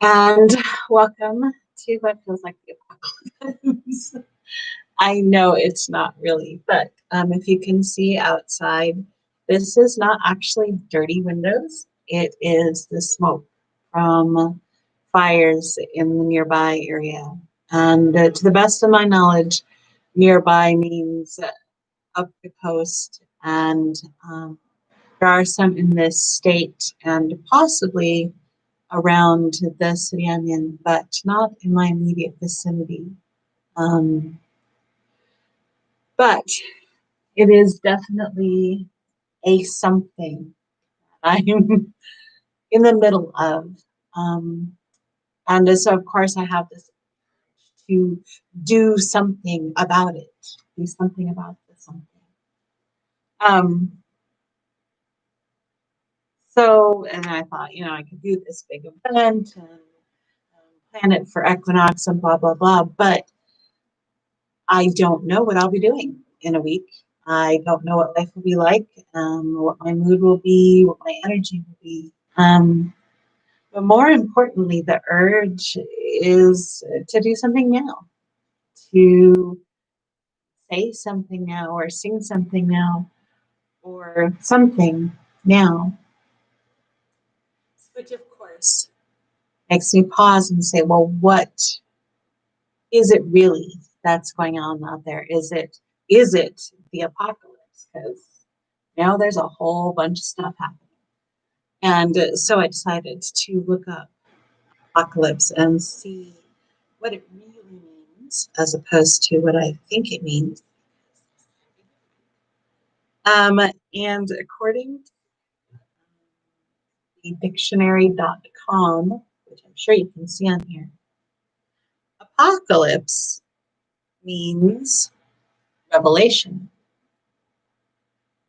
And welcome to what feels like the apocalypse. I know it's not really, but if you can see outside, this is not actually dirty windows. It is the smoke from fires in the nearby area. And to the best of my knowledge, nearby means up the coast. And um, there are some in this state and possibly around the city I'm in, but not in my immediate vicinity. Um, but it is definitely a something I'm in the middle of. Um, and so, of course, I have this to do something about it, do something about the something. Um, and I thought, I could do this big event and plan it for equinox and blah, blah, blah. But I don't know what I'll be doing in a week. I don't know what life will be like, what my mood will be, what my energy will be. But more importantly, the urge is to do something now, to say something now, or sing something now, or something now. Which, of course, makes me pause and say, well, what is it really that's going on out there? Is it the apocalypse? Because now there's a whole bunch of stuff happening. And so I decided to look up apocalypse and see what it really means as opposed to what I think it means. And according to the dictionary.com, which I'm sure you can see on here, apocalypse means revelation.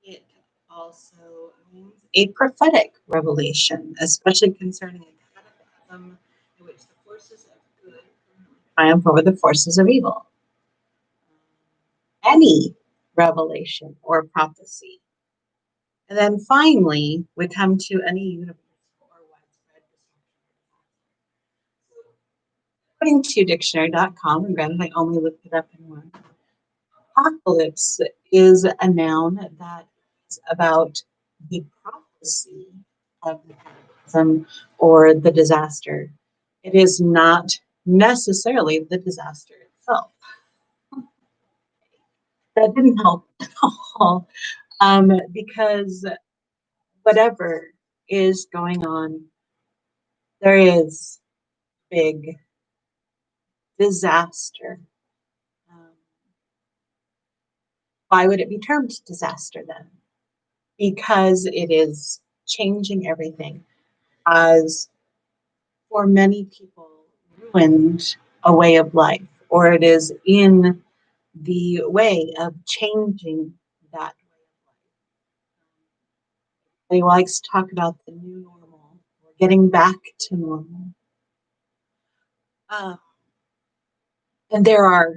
It also means a prophetic revelation, especially concerning a cataclysm in which the forces of good triumph over the forces of evil. Any revelation or prophecy. And then finally, we come to any universal or widespread destruction. According to dictionary.com, and granted I only looked it up in one, apocalypse is a noun that is about the prophecy of the cataclysm or the disaster. It is not necessarily the disaster itself. That didn't help at all, because whatever is going on, there is big disaster. Um, why would it be termed disaster then? Because it is changing everything, as for many people ruined a way of life, or it is in the way of changing that way of life. He likes to talk about the new normal, or getting back to normal. Uh, and there are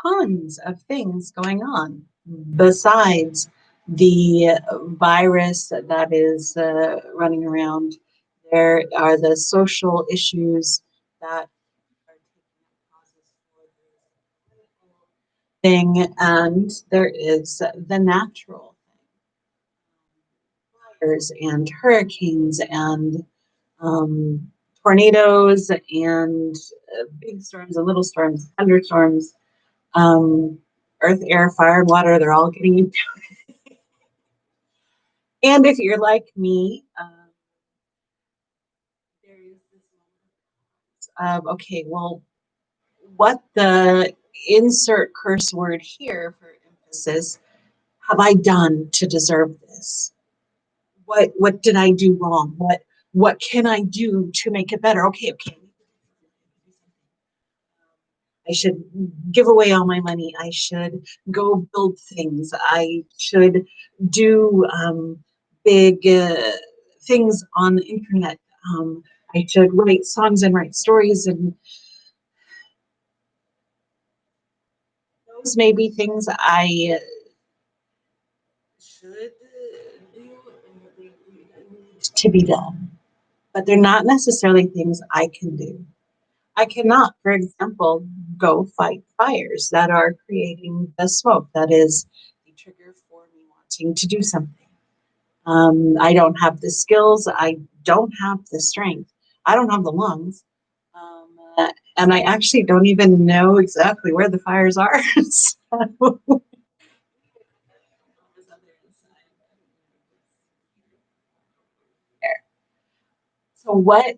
tons of things going on besides the virus that is running around. There are the social issues that are taking thing, and there is the natural fires and hurricanes and um, tornadoes and big storms and little storms, thunderstorms, um, earth, air, fire, and water. They're all getting into it. And if you're like me, there is this moment of, okay, well, what the insert curse word here for emphasis have I done to deserve this? What did I do wrong? What can I do to make it better? Okay. I should give away all my money. I should go build things. I should do big things on the internet. I should write songs and write stories, and those may be things I should do to be done. but they're not necessarily things I can do. I cannot, for example, go fight fires that are creating the smoke that is the trigger for me wanting to do something. I don't have the skills. I don't have the strength. I don't have the lungs. And I actually don't even know exactly where the fires are. So, so what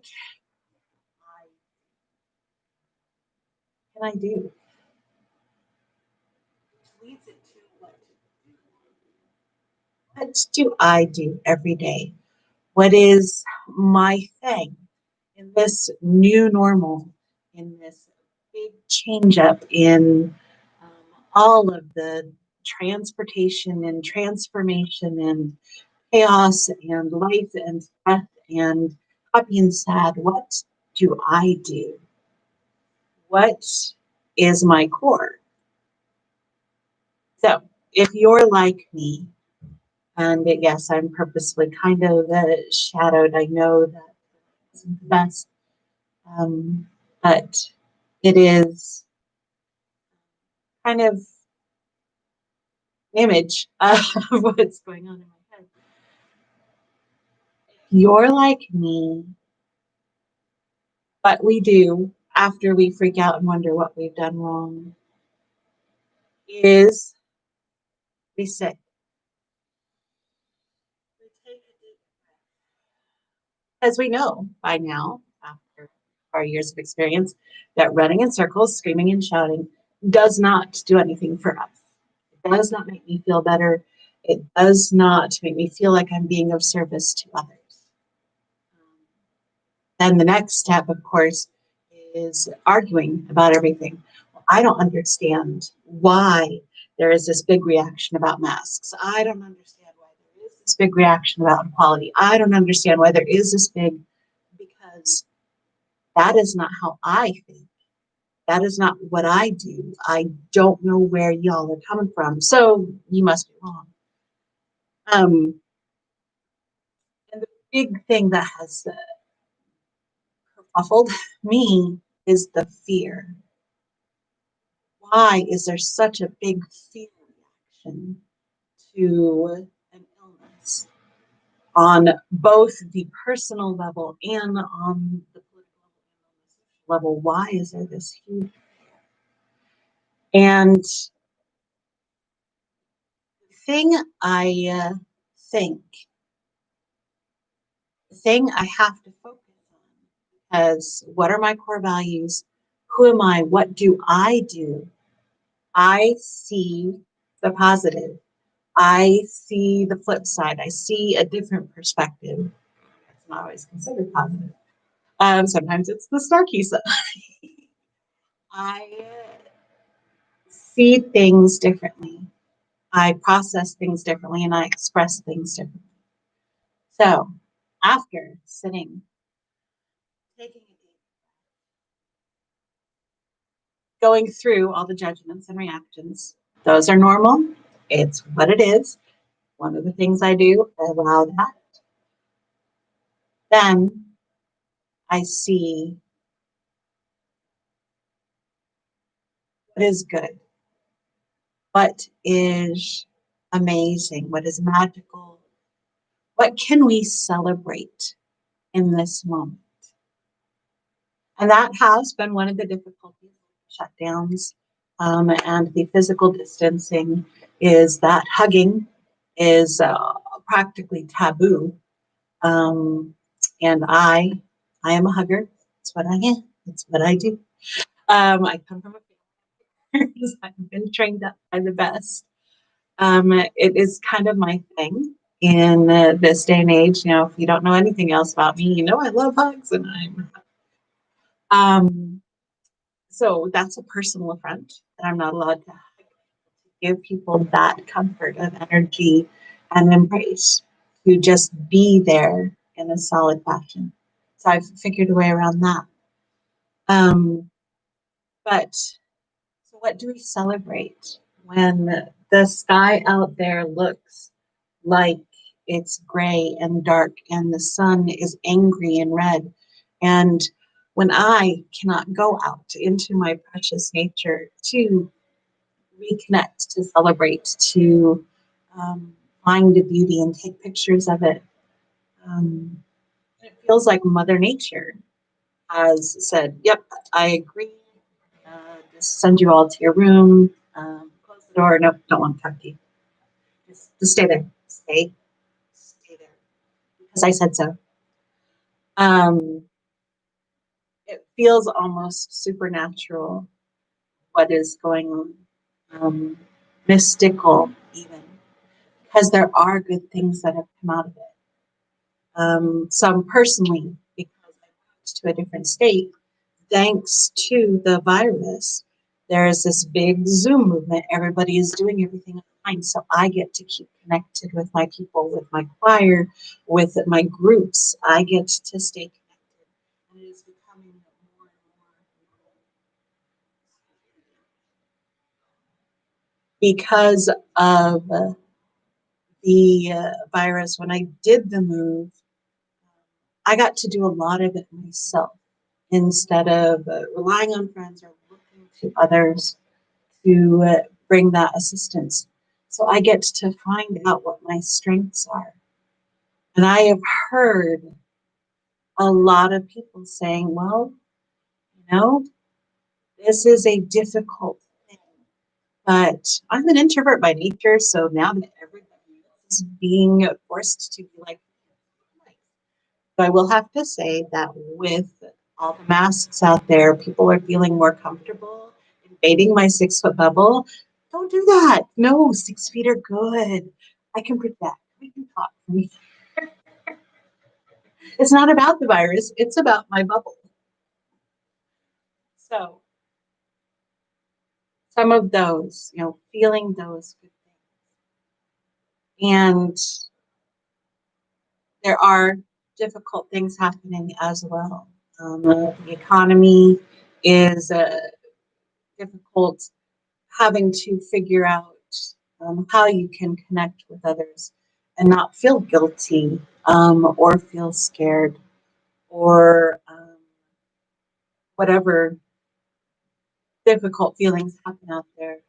can I do? Leads it to what do I do every day? What is my thing in this new normal, in this big change up in um, all of the transportation and transformation and chaos and life and death and happy and sad? What do I do? What is my core? So if you're like me, and yes, I'm purposely kind of shadowed. I know that isn't the best, but it is kind of image of what's going on in my head. You're like me, but we do after we freak out and wonder what we've done wrong is we sit. We take a deep breath. As we know by now, after our years of experience, that running in circles, screaming and shouting does not do anything for us. It does not make me feel better. It does not make me feel like I'm being of service to others. Then the next step, of course, is arguing about everything. Well, I don't understand why there is this big reaction about masks. I don't understand why there is this big reaction about equality. I don't understand why there is this big, because that is not how I think. That is not what I do. I don't know where y'all are coming from. So you must be wrong. Um, and the big thing that has kerfuffled me is the fear. Why is there such a big fear reaction to an illness on both the personal level and on the political level? Why is there this huge? And the thing I think, the thing I have to focus on, as what are my core values? Who am I? What do I do? I see the positive. I see the flip side. I see a different perspective. It's not always considered positive. Sometimes it's the snarky side. I see things differently. I process things differently and I express things differently. So after sitting, taking a deep, going through all the judgments and reactions, those are normal. It's what it is. One of the things I do, I allow that. Then I see what is good, what is amazing, what is magical, what can we celebrate in this moment. And that has been one of the difficulties of shutdowns, and the physical distancing, is that hugging is practically taboo. Um, and I am a hugger. It's what I am. It's what I do. I come from a family. I've been trained up by the best. It is kind of my thing in this day and age. You know, if you don't know anything else about me, you know I love hugs, and I'm. Um, so that's a personal affront that I'm not allowed to give people that comfort of energy and embrace, to just be there in a solid fashion. So I've figured a way around that. Um, but so, what do we celebrate when the sky out there looks like it's gray and dark, and the sun is angry and red. And when I cannot go out into my precious nature to reconnect, to celebrate, to find the beauty and take pictures of it, um, it feels like Mother Nature has said, "Yep, I agree. Just send you all to your room. Close the door. Nope, don't want to talk to you. Just stay there. Stay there because I said so." Um, it feels almost supernatural what is going on, mystical even, because there are good things that have come out of it. Some personally, because I moved to a different state, thanks to the virus, there is this big Zoom movement. Everybody is doing everything online. So I get to keep connected with my people, with my choir, with my groups. I get to stay connected. And it is becoming more and more because of the virus. When I did the move, I got to do a lot of it myself instead of relying on friends or looking to others to bring that assistance. So I get to find out what my strengths are. And I have heard a lot of people saying, well, you know, this is a difficult thing. But I'm an introvert by nature. So now that everybody is being forced to be like, so I will have to say that with all the masks out there, people are feeling more comfortable invading my 6 foot bubble. Don't do that. No, 6 feet are good. I can protect. We can talk from each other. It's not about the virus, it's about my bubble. So some of those, feeling those good things. And there are difficult things happening as well. The economy is difficult, having to figure out how you can connect with others and not feel guilty or feel scared or whatever difficult feelings happen out there.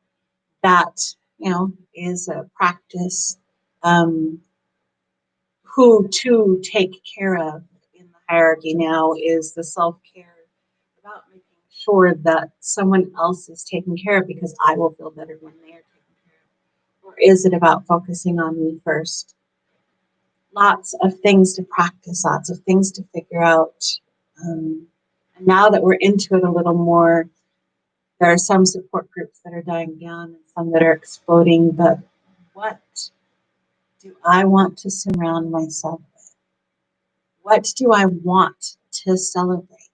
That is a practice. Who to take care of in the hierarchy now is the self-care, about making sure that someone else is taken care of because I will feel better when they are taken care of. Or is it about focusing on me first? Lots of things to practice, lots of things to figure out. And now that we're into it a little more, there are some support groups that are dying down and some that are exploding. But what do I want to surround myself with? What do I want to celebrate?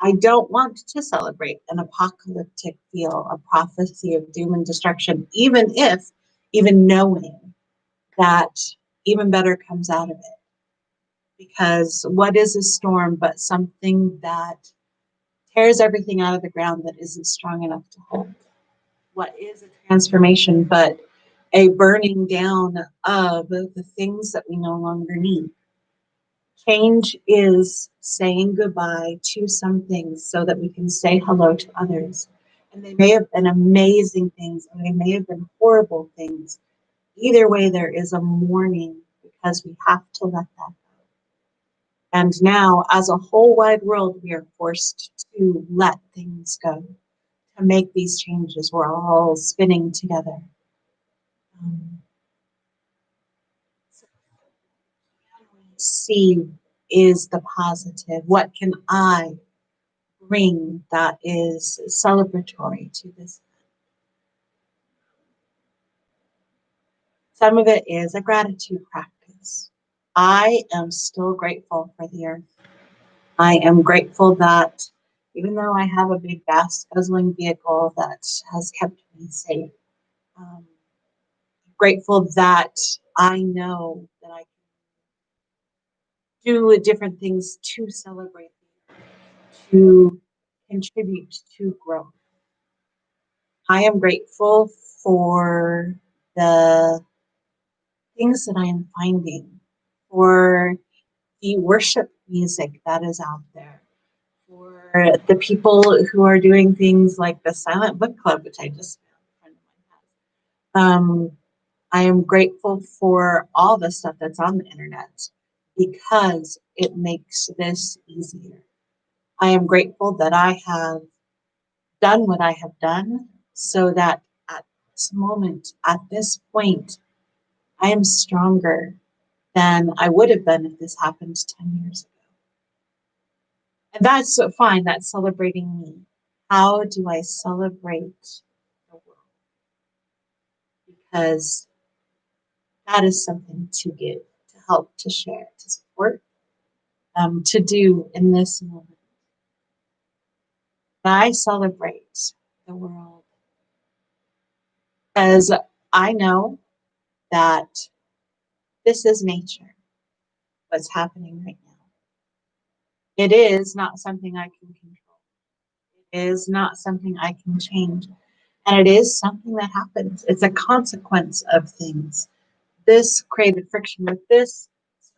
I don't want to celebrate an apocalyptic feel, a prophecy of doom and destruction, even knowing that even better comes out of it. Because what is a storm but something that tears everything out of the ground that isn't strong enough to hold? What is a transformation but a burning down of the things that we no longer need? Change is saying goodbye to some things so that we can say hello to others. And they may have been amazing things, or they may have been horrible things. Either way, there is a mourning because we have to let that go. And now, as a whole wide world, we are forced to let things go, to make these changes. We're all spinning together. So see is the positive. What can I bring that is celebratory to this? Some of it is a gratitude practice. I am still grateful for the earth. I am grateful that even though I have a big gas guzzling vehicle that has kept me safe, um, grateful that I know that I can do different things to celebrate, to contribute to growth. I am grateful for the things that I am finding, for the worship music that is out there, for the people who are doing things like the Silent Book Club, which I just found a friend of mine has. I am grateful for all the stuff that's on the internet because it makes this easier. I am grateful that I have done what I have done so that at this moment, at this point, I am stronger than I would have been if this happened 10 years ago. And that's fine, that's celebrating me. How do I celebrate the world? Because that is something to give, to help, to share, to support, to do in this moment. I celebrate the world because I know that this is nature, what's happening right now. It is not something I can control. It is not something I can change. And it is something that happens. It's a consequence of things. This created friction with this. So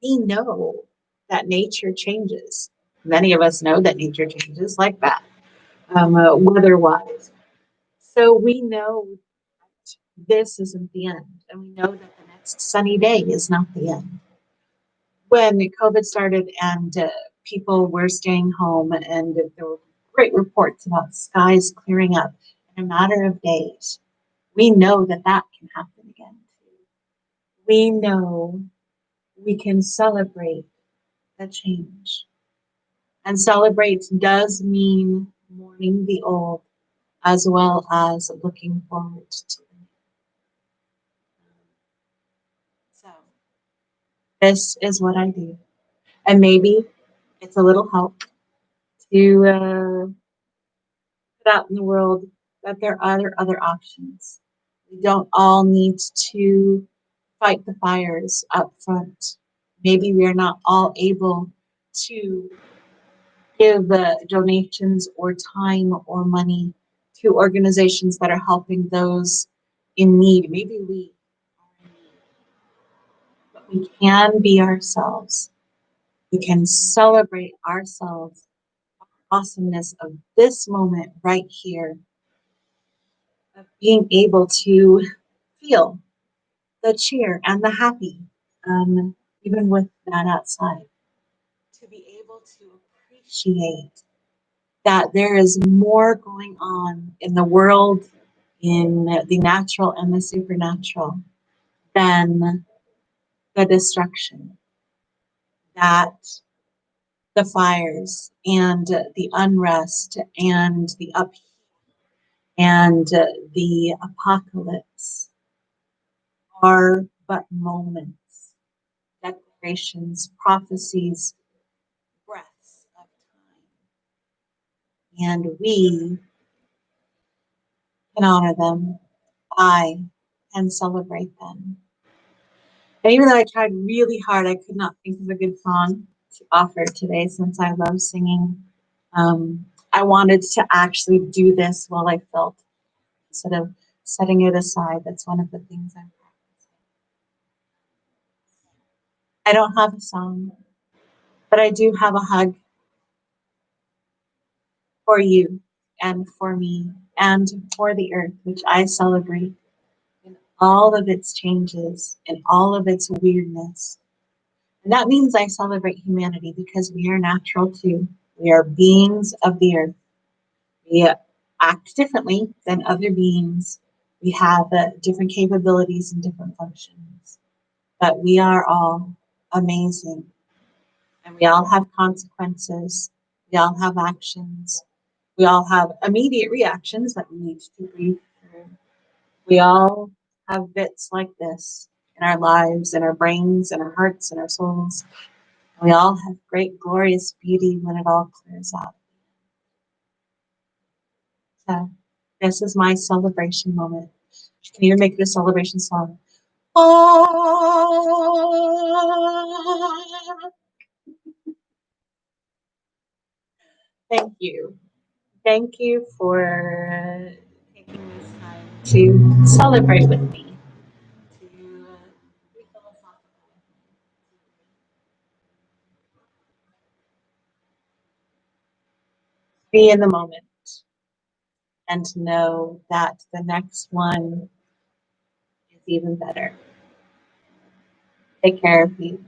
we know that nature changes. Many of us know that nature changes like that, weather-wise. So we know that this isn't the end. And we know that the next sunny day is not the end. When COVID started and people were staying home and there were great reports about skies clearing up in a matter of days, we know that that can happen again too. We know we can celebrate the change. And celebrate does mean mourning the old as well as looking forward to the new. So this is what I do. And maybe it's a little help to put out in the world that there are other options. We don't all need to fight the fires up front. Maybe we are not all able to give donations or time or money to organizations that are helping those in need. Maybe we are in need, but we can be ourselves. We can celebrate ourselves, awesomeness of this moment right here, of being able to feel the cheer and the happy, even with that outside. To be able to appreciate that there is more going on in the world, in the natural and the supernatural, than the destruction, that the fires and the unrest and the upheaval and the apocalypse are but moments, declarations, prophecies, breaths of time. And we can honor them. I can celebrate them. And even though I tried really hard, I could not think of a good song to offer today since I love singing. I wanted to actually do this while I felt instead of setting it aside. That's one of the things I'm practicing. I don't have a song, but I do have a hug for you and for me and for the earth, which I celebrate in all of its changes and all of its weirdness. And that means I celebrate humanity because we are natural too. We are beings of the earth. We act differently than other beings. We have different capabilities and different functions. But we are all amazing. And we all have consequences. We all have actions. We all have immediate reactions that we need to breathe through. We all have bits like this in our lives, in our brains, in our hearts, in our souls. We all have great, glorious beauty when it all clears out. So this is my celebration moment. You can even make it a celebration song. Oh, thank you. Thank you for taking this time to celebrate with me, to be philosophical with me, be in the moment, and know that the next one is even better. Take care of you.